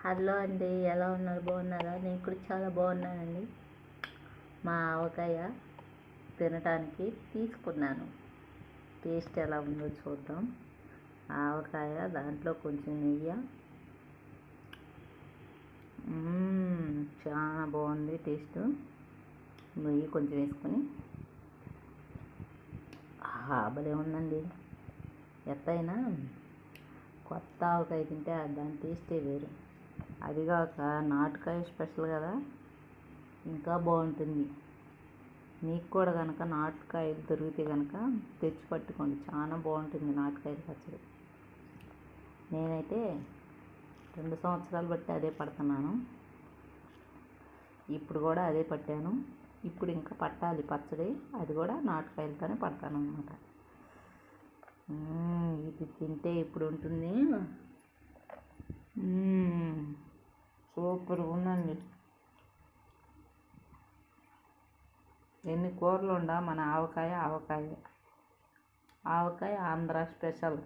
Hello అండి, ఎలా ఉన్నారు? బాగున్నారా? నేను కూడా చాలా బాగున్నానండి. మా ఆవకాయ తినటానికి తీసుకున్నాను. టేస్ట్ ఎలా ఉందో చూద్దాం. ఆవకాయ, దాంట్లో కొంచెం నెయ్యి. చాలా బాగుంది టేస్ట్. నెయ్యి కొంచెం వేసుకొని భలే ఉందండి. ఎత్తైనా కొత్త ఆవకాయ తింటే దాని టేస్టే వేరు. అదిగాక నాటుకాయ స్పెషల్ కదా, ఇంకా బాగుంటుంది. మీకు కూడా కనుక నాటుకాయలు దొరికితే కనుక తెచ్చి పట్టుకోండి, చాలా బాగుంటుంది నాటుకాయల పచ్చడి. నేనైతే 2 సంవత్సరాలు బట్టి అదే పడుతున్నాను. ఇప్పుడు కూడా అదే పట్టాను. ఇప్పుడు ఇంకా పట్టాలి పచ్చడి, అది కూడా నాటుకాయలతోనే పడతాను అన్నమాట. ఇది తింటే ఇప్పుడు ఉంటుంది. సూపర్గా ఉందండి. ఎన్ని కూరలు ఉండా మన ఆవకాయ ఆవకాయ ఆవకాయ ఆంధ్ర స్పెషల్.